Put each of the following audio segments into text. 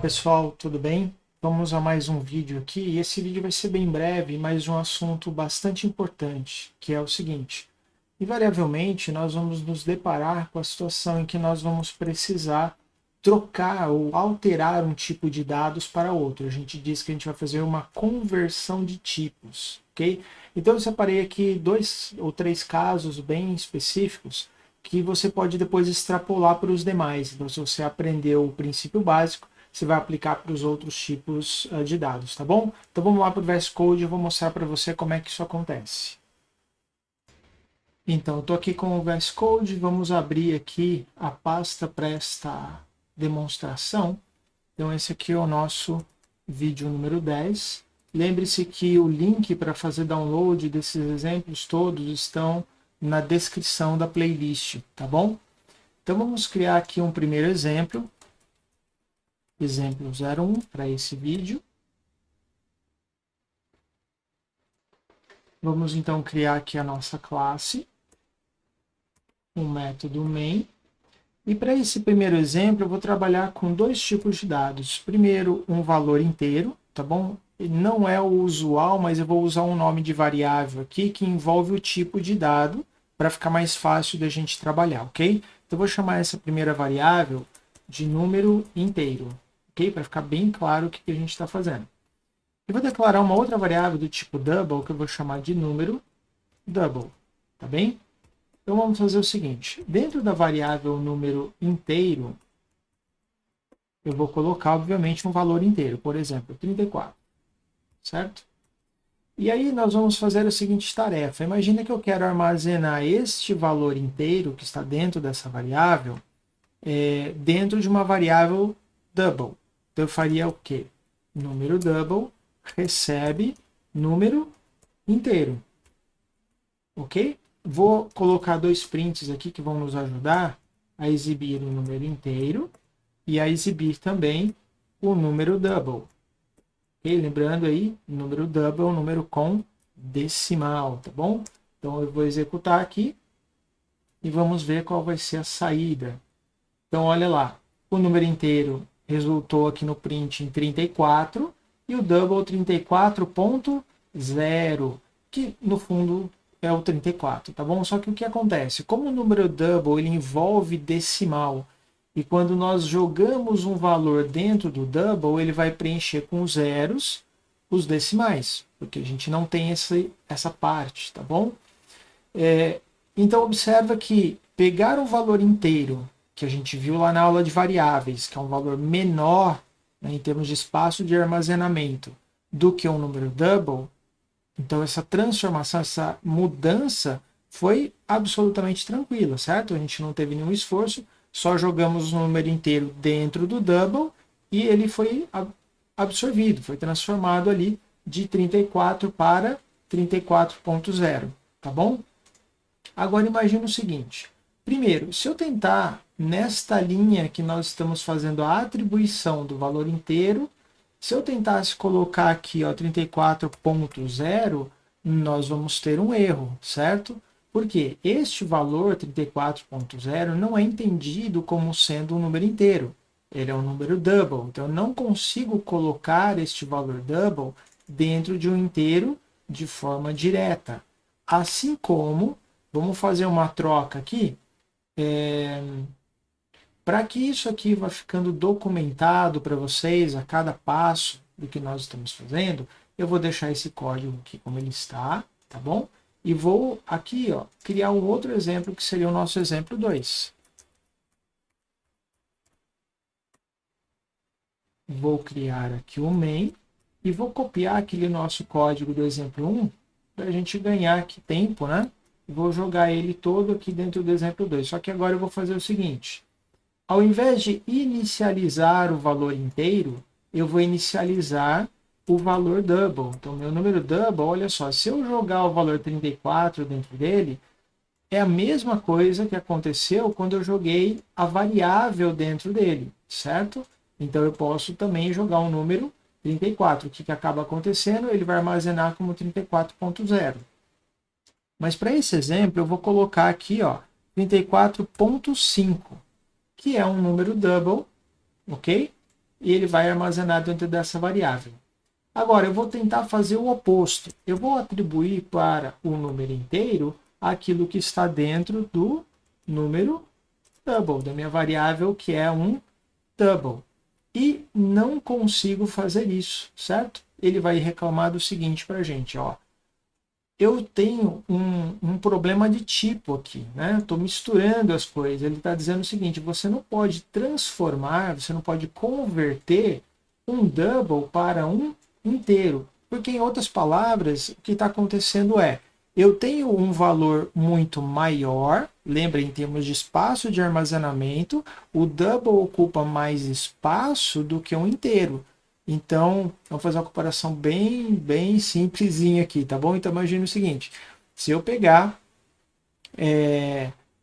Pessoal, tudo bem? Vamos a mais um vídeo aqui e esse vídeo vai ser bem breve, mas um assunto bastante importante, que é o seguinte: invariavelmente nós vamos nos deparar com a situação em que nós vamos precisar trocar ou alterar um tipo de dados para outro. A gente diz que a gente vai fazer uma conversão de tipos, ok? Então eu separei aqui 2 ou 3 casos bem específicos que você pode depois extrapolar para os demais. Então, se você aprendeu o princípio básico, você vai aplicar para os outros tipos de dados, tá bom? Então vamos lá para o VS Code e eu vou mostrar para você como é que isso acontece. Então, eu estou aqui com o VS Code, vamos abrir aqui a pasta para esta demonstração. Então esse aqui é o nosso vídeo número 10. Lembre-se que o link para fazer download desses exemplos todos estão na descrição da playlist, tá bom? Então vamos criar aqui um primeiro exemplo. Exemplo 01 para esse vídeo. Vamos então criar aqui a nossa classe, um método main. E para esse primeiro exemplo, eu vou trabalhar com 2 tipos de dados. Primeiro, um valor inteiro, tá bom? Não é o usual, mas eu vou usar um nome de variável aqui que envolve o tipo de dado para ficar mais fácil da gente trabalhar, ok? Então, eu vou chamar essa primeira variável de número inteiro, ok? Para ficar bem claro o que a gente está fazendo. Eu vou declarar uma outra variável do tipo double, que eu vou chamar de número double, tá bem? Então vamos fazer o seguinte: dentro da variável número inteiro, eu vou colocar, obviamente, um valor inteiro, por exemplo, 34, certo? E aí nós vamos fazer a seguinte tarefa: imagina que eu quero armazenar este valor inteiro que está dentro dessa variável, dentro de uma variável double. Então eu faria o quê? Número double recebe número inteiro, ok? Vou colocar 2 prints aqui que vão nos ajudar a exibir o número inteiro e a exibir também o número double. Okay? Lembrando aí, número double é um número com decimal, tá bom? Então eu vou executar aqui e vamos ver qual vai ser a saída. Então olha lá, o número inteiro resultou aqui no print em 34 e o double 34.0, que no fundo é o 34, tá bom? Só que o que acontece? Como o número double ele envolve decimal, e quando nós jogamos um valor dentro do double, ele vai preencher com zeros os decimais, porque a gente não tem essa parte, tá bom? Então observa que pegar o valor inteiro, que a gente viu lá na aula de variáveis, que é um valor menor, né, em termos de espaço de armazenamento, do que um número double. Então essa transformação, essa mudança foi absolutamente tranquila, certo? A gente não teve nenhum esforço, só jogamos o número inteiro dentro do double e ele foi absorvido, foi transformado ali de 34 para 34.0, tá bom? Agora imagine o seguinte: primeiro, se eu tentar nesta linha que nós estamos fazendo a atribuição do valor inteiro, se eu tentasse colocar aqui, ó, 34.0, nós vamos ter um erro, certo? Porque este valor 34.0 não é entendido como sendo um número inteiro. Ele é um número double. Então, eu não consigo colocar este valor double dentro de um inteiro de forma direta. Assim como, vamos fazer uma troca aqui, para que isso aqui vá ficando documentado para vocês a cada passo do que nós estamos fazendo, eu vou deixar esse código aqui como ele está, tá bom? E vou aqui, ó, criar um outro exemplo que seria o nosso exemplo 2. Vou criar aqui o main e vou copiar aquele nosso código do exemplo 1 para a gente ganhar aqui tempo, né? Vou jogar ele todo aqui dentro do exemplo 2. Só que agora eu vou fazer o seguinte: ao invés de inicializar o valor inteiro, eu vou inicializar o valor double. Então, meu número double, olha só, se eu jogar o valor 34 dentro dele, é a mesma coisa que aconteceu quando eu joguei a variável dentro dele, certo? Então, eu posso também jogar um número 34. O que acaba acontecendo? Ele vai armazenar como 34.0. Mas para esse exemplo, eu vou colocar aqui, ó, 34.5. Que é um número double, ok? e ele vai armazenar dentro dessa variável. Agora, eu vou tentar fazer o oposto. Eu vou atribuir para o número inteiro aquilo que está dentro do número double, da minha variável, que é um double. E não consigo fazer isso, certo? Ele vai reclamar do seguinte para a gente, ó. Eu tenho um problema de tipo aqui, né? Estou misturando as coisas. Ele está dizendo o seguinte, você não pode transformar, você não pode converter um double para um inteiro. Porque, em outras palavras, o que está acontecendo é, eu tenho um valor muito maior, lembra, em termos de espaço de armazenamento, o double ocupa mais espaço do que um inteiro. Então, vamos fazer uma comparação bem simplesinha aqui, tá bom? Então, imagine o seguinte, se eu pegar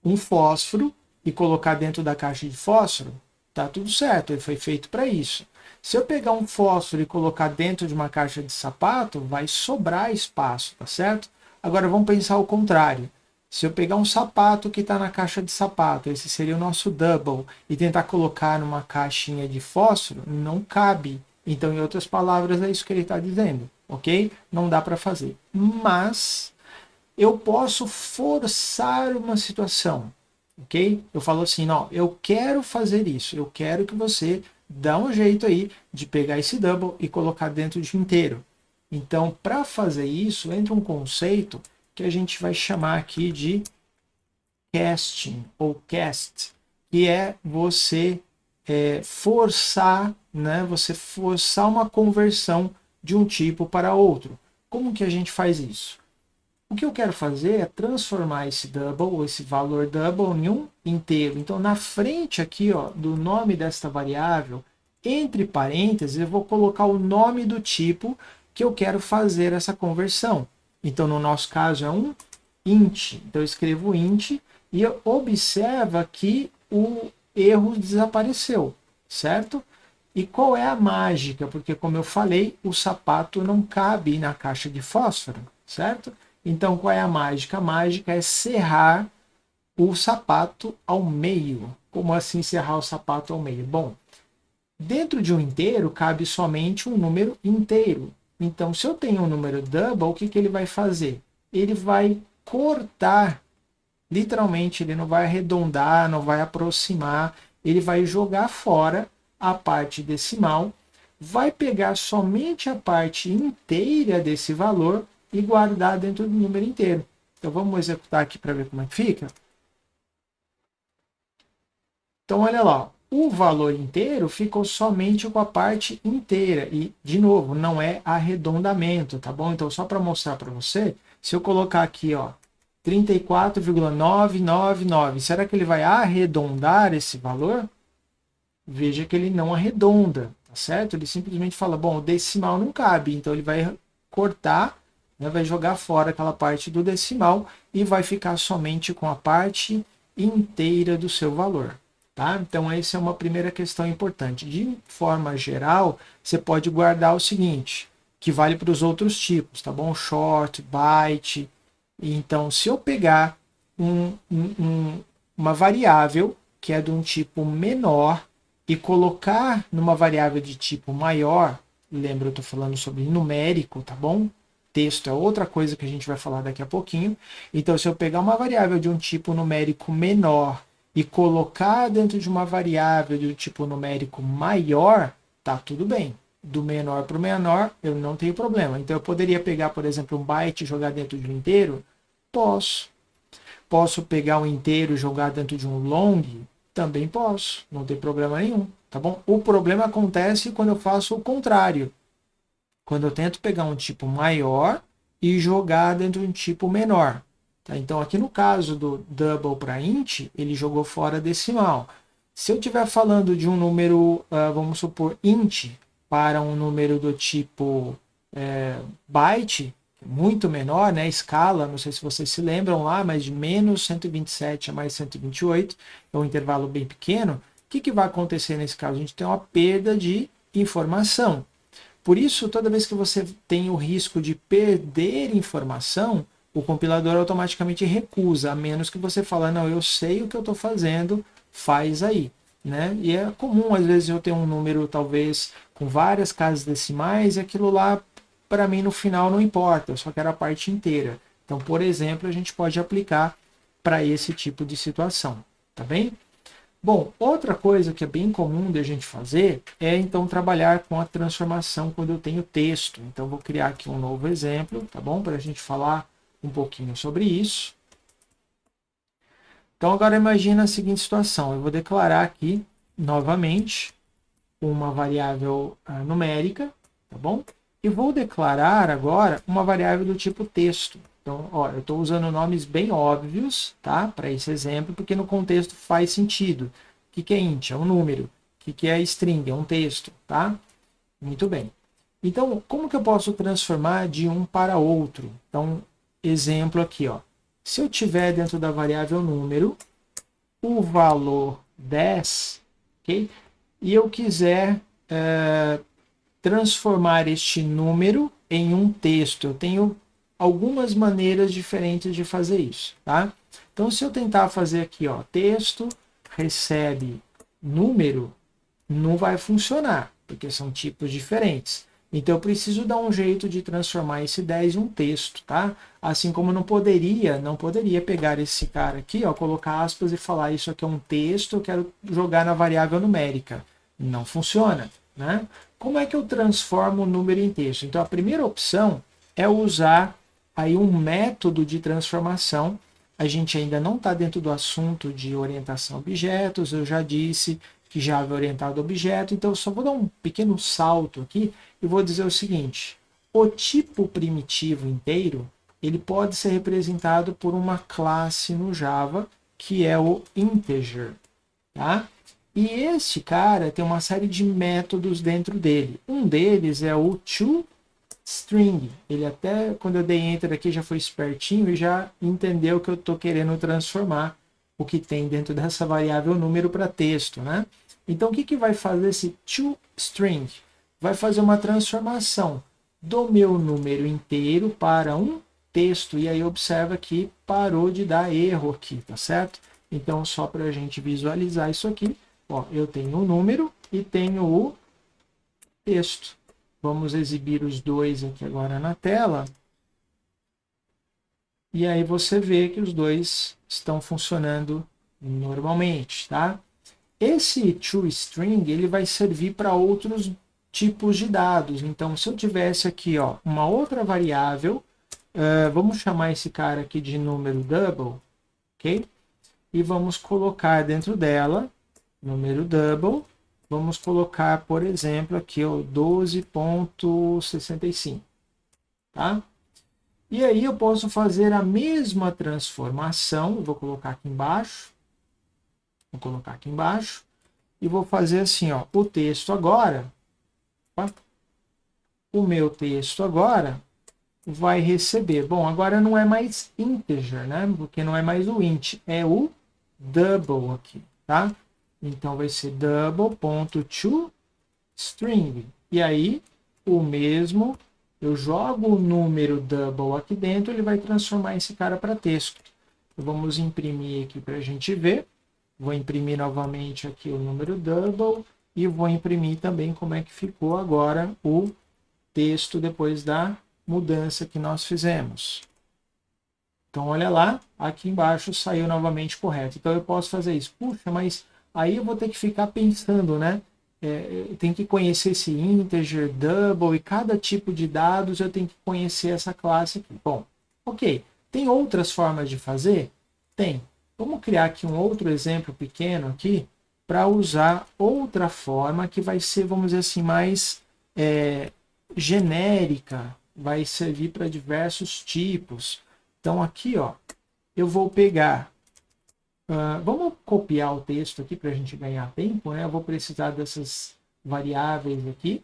um fósforo e colocar dentro da caixa de fósforo, tá tudo certo, ele foi feito para isso. Se eu pegar um fósforo e colocar dentro de uma caixa de sapato, vai sobrar espaço, tá certo? Agora vamos pensar o contrário. Se eu pegar um sapato que está na caixa de sapato, esse seria o nosso double, e tentar colocar numa caixinha de fósforo, não cabe. Então, em outras palavras, é isso que ele está dizendo, ok? Não dá para fazer. Mas eu posso forçar uma situação, ok? Eu falo assim, não, eu quero fazer isso, eu quero que você dá um jeito aí de pegar esse double e colocar dentro de inteiro. Então, para fazer isso, entra um conceito que a gente vai chamar aqui de casting ou cast, que é você forçar, né? Você forçar uma conversão de um tipo para outro. Como que a gente faz isso? O que eu quero fazer é transformar esse double, esse valor double, em um inteiro. Então, na frente aqui, ó, do nome desta variável, entre parênteses, eu vou colocar o nome do tipo que eu quero fazer essa conversão. Então, no nosso caso, é um int. Então, eu escrevo int e observa que o erro desapareceu, certo? E qual é a mágica? Porque, como eu falei, o sapato não cabe na caixa de fósforo, certo? Então, qual é a mágica? A mágica é serrar o sapato ao meio. Como assim serrar o sapato ao meio? Bom, dentro de um inteiro cabe somente um número inteiro. Então, se eu tenho um número double, o que ele vai fazer? Ele vai cortar, literalmente, ele não vai arredondar, não vai aproximar, ele vai jogar fora a parte decimal, vai pegar somente a parte inteira desse valor e guardar dentro do número inteiro. Então, vamos executar aqui para ver como é que fica. Então, olha lá, o valor inteiro ficou somente com a parte inteira. E, de novo, não é arredondamento, tá bom? Então, só para mostrar para você, se eu colocar aqui, ó, 34,999, será que ele vai arredondar esse valor? Veja que ele não arredonda, tá certo? Ele simplesmente fala, bom, o decimal não cabe, então ele vai cortar, né, vai jogar fora aquela parte do decimal e vai ficar somente com a parte inteira do seu valor. Tá? Então, essa é uma primeira questão importante. De forma geral, você pode guardar o seguinte, que vale para os outros tipos, tá bom? Short, byte. Então, se eu pegar uma variável que é de um tipo menor e colocar numa variável de tipo maior, lembra, eu estou falando sobre numérico, tá bom? Texto é outra coisa que a gente vai falar daqui a pouquinho. Então, se eu pegar uma variável de um tipo numérico menor e colocar dentro de uma variável de um tipo numérico maior, tá tudo bem. Do menor para o menor, eu não tenho problema. Então, eu poderia pegar, por exemplo, um byte e jogar dentro de um inteiro? Posso. Posso pegar um inteiro e jogar dentro de um long? Também posso. Não tem problema nenhum, tá bom? O problema acontece quando eu faço o contrário. Quando eu tento pegar um tipo maior e jogar dentro de um tipo menor. Tá? Então, aqui no caso do double para int, ele jogou fora decimal. Se eu estiver falando de um número, vamos supor, int, para um número do tipo byte, muito menor, né? Escala, não sei se vocês se lembram lá, mas de menos 127 a mais 128, é um intervalo bem pequeno. O que vai acontecer nesse caso? A gente tem uma perda de informação. Por isso, toda vez que você tem o risco de perder informação, o compilador automaticamente recusa, a menos que você fale, não, eu sei o que eu estou fazendo, faz aí. né? E é comum, às vezes, eu ter um número, talvez, com várias casas decimais, e aquilo lá, para mim, no final, não importa, eu só quero a parte inteira. Então, por exemplo, a gente pode aplicar para esse tipo de situação, tá bem? Bom, outra coisa que é bem comum de a gente fazer é, então, trabalhar com a transformação quando eu tenho texto. Então, vou criar aqui um novo exemplo, tá bom? Para a gente falar um pouquinho sobre isso. Então, agora imagina a seguinte situação. Eu vou declarar aqui, novamente, uma variável numérica, tá bom? E vou declarar agora uma variável do tipo texto. Então, ó, eu estou usando nomes bem óbvios, tá? Para esse exemplo, porque no contexto faz sentido. O que é int? É um número. O que é string? É um texto, tá? Muito bem. Então, como que eu posso transformar de um para outro? Então, exemplo aqui, ó. Se eu tiver dentro da variável número o valor 10, ok? E eu quiser transformar este número em um texto, eu tenho algumas maneiras diferentes de fazer isso, tá? Então, se eu tentar fazer aqui, ó, texto recebe número, não vai funcionar, porque são tipos diferentes. Então, eu preciso dar um jeito de transformar esse 10 em um texto, tá? Assim como não poderia pegar esse cara aqui, ó, colocar aspas e falar isso aqui é um texto, eu quero jogar na variável numérica. Não funciona, né? Como é que eu transformo o número em texto? Então, a primeira opção é usar aí um método de transformação. A gente ainda não está dentro do assunto de orientação a objetos, eu já disse que Java é orientado a objeto, então eu só vou dar um pequeno salto aqui e vou dizer o seguinte: o tipo primitivo inteiro ele pode ser representado por uma classe no Java que é o integer, tá? E este cara tem uma série de métodos dentro dele. Um deles é o toString. Ele até, quando eu dei enter aqui, já foi espertinho e já entendeu que eu estou querendo transformar o que tem dentro dessa variável número para texto, né? Então, o que vai fazer esse toString? Vai fazer uma transformação do meu número inteiro para um texto. E aí observa que parou de dar erro aqui, tá certo? Então, só para a gente visualizar isso aqui, ó, eu tenho o número e tenho o texto. Vamos exibir os dois aqui agora na tela. E aí você vê que os dois estão funcionando normalmente, tá? Esse toString ele vai servir para outros tipos de dados. Então, se eu tivesse aqui, ó, uma outra variável, vamos chamar esse cara aqui de número double, ok? E vamos colocar dentro dela número double. Vamos colocar, por exemplo, aqui o 12.65, tá? E aí eu posso fazer a mesma transformação, vou colocar aqui embaixo, e vou fazer assim, ó, o texto agora, opa, o meu texto agora vai receber, bom, agora não é mais integer, né? Porque não é mais o int, é o double aqui, tá? Então vai ser double.toString. E aí, o mesmo, eu jogo o número double aqui dentro, ele vai transformar esse cara para texto. Então, vamos imprimir aqui para a gente ver. Vou imprimir novamente aqui o número double e vou imprimir também como é que ficou agora o texto depois da mudança que nós fizemos. Então, olha lá, aqui embaixo saiu novamente correto. Então, eu posso fazer isso. Puxa, mas aí eu vou ter que ficar pensando, né? Tem que conhecer esse integer, double e cada tipo de dados eu tenho que conhecer essa classe aqui. Bom, ok. Tem outras formas de fazer? Tem. Vamos criar aqui um outro exemplo pequeno aqui para usar outra forma que vai ser, vamos dizer assim, mais genérica, vai servir para diversos tipos. Então aqui, ó, eu vou pegar, vamos copiar o texto aqui para a gente ganhar tempo, né? Eu vou precisar dessas variáveis aqui,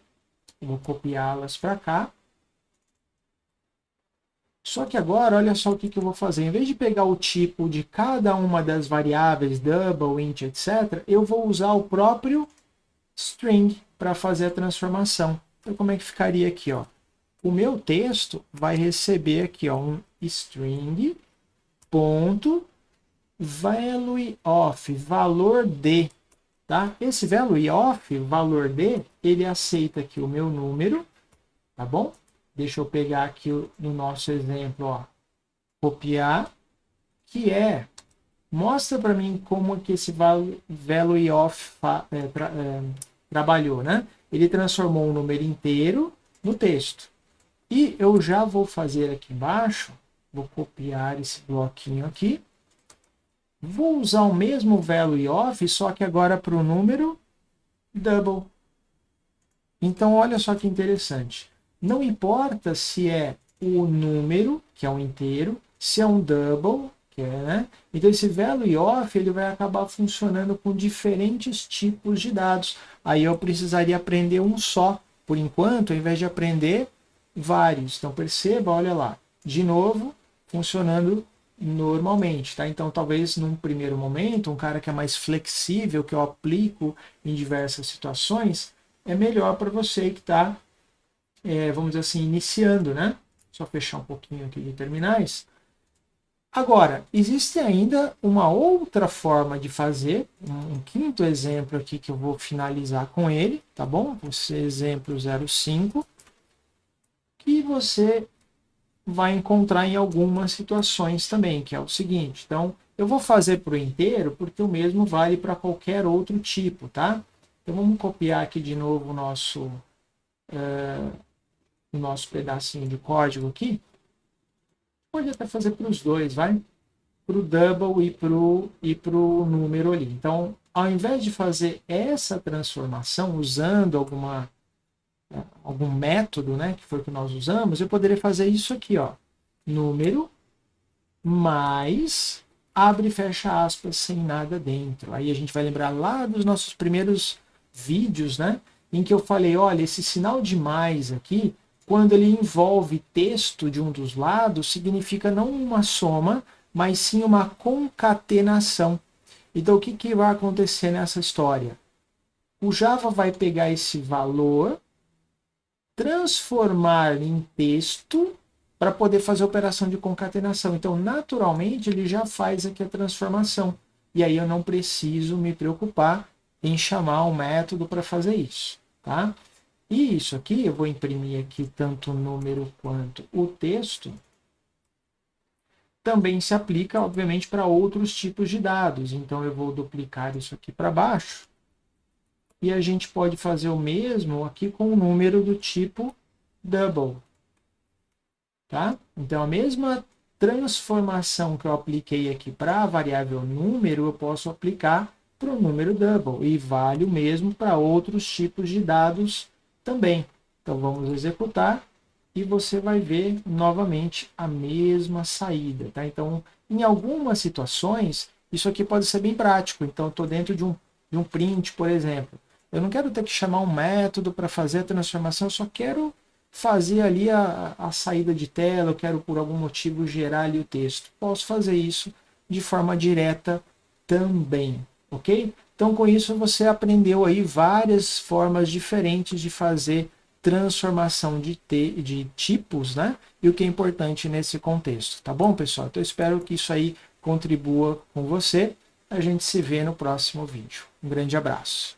eu vou copiá-las para cá. Só que agora, olha só o que eu vou fazer. Em vez de pegar o tipo de cada uma das variáveis, double, int, etc., eu vou usar o próprio string para fazer a transformação. Então, como é que ficaria aqui? Ó? O meu texto vai receber aqui ó, um string ponto value of, valor de. tá? Esse value of, valor de, ele aceita aqui o meu número, tá bom? Deixa eu pegar aqui no nosso exemplo, ó, copiar, que mostra para mim como que esse value of trabalhou, né? Ele transformou um número inteiro no texto. E eu já vou fazer aqui embaixo, vou copiar esse bloquinho aqui, vou usar o mesmo value of, só que agora para o número double. Então, olha só que interessante. Não importa se é o número, que é um inteiro, se é um double, que é, né? Então, esse value of ele vai acabar funcionando com diferentes tipos de dados. Aí eu precisaria aprender um só, por enquanto, ao invés de aprender vários. Então, perceba, olha lá, de novo, funcionando normalmente, tá? Então, talvez num primeiro momento, um cara que é mais flexível, que eu aplico em diversas situações, é melhor para você que está, vamos dizer assim, iniciando, né? Só fechar um pouquinho aqui de terminais. Agora, existe ainda uma outra forma de fazer, um quinto exemplo aqui que eu vou finalizar com ele, tá bom? Esse exemplo 05, que você vai encontrar em algumas situações também, que é o seguinte. Então, eu vou fazer para o inteiro, porque o mesmo vale para qualquer outro tipo, tá? Então, vamos copiar aqui de novo o nosso pedacinho de código aqui. Pode até fazer para os dois, vai? Para o double e pro número ali. Então, ao invés de fazer essa transformação usando algum método, né, que foi o que nós usamos, eu poderia fazer isso aqui, ó, número mais abre e fecha aspas sem nada dentro. Aí a gente vai lembrar lá dos nossos primeiros vídeos, né, em que eu falei, olha, esse sinal de mais aqui, quando ele envolve texto de um dos lados, significa não uma soma, mas sim uma concatenação. Então, o que vai acontecer nessa história? O Java vai pegar esse valor, transformar em texto para poder fazer a operação de concatenação. Então, naturalmente, ele já faz aqui a transformação. E aí eu não preciso me preocupar em chamar um método para fazer isso. Tá? E isso aqui, eu vou imprimir aqui tanto o número quanto o texto, também se aplica, obviamente, para outros tipos de dados. Então, eu vou duplicar isso aqui para baixo. E a gente pode fazer o mesmo aqui com o número do tipo double. Tá? Então, a mesma transformação que eu apliquei aqui para a variável número, eu posso aplicar para o número double. E vale o mesmo para outros tipos de dados também. Então, vamos executar e você vai ver novamente a mesma saída. Tá? Então, em algumas situações, isso aqui pode ser bem prático. Então, estou dentro de um print, por exemplo. Eu não quero ter que chamar um método para fazer a transformação, eu só quero fazer ali a saída de tela, eu quero por algum motivo gerar ali o texto. Posso fazer isso de forma direta também, ok? Então, com isso, você aprendeu aí várias formas diferentes de fazer transformação de tipos, né? E o que é importante nesse contexto, tá bom, pessoal? Então, eu espero que isso aí contribua com você. A gente se vê no próximo vídeo. Um grande abraço.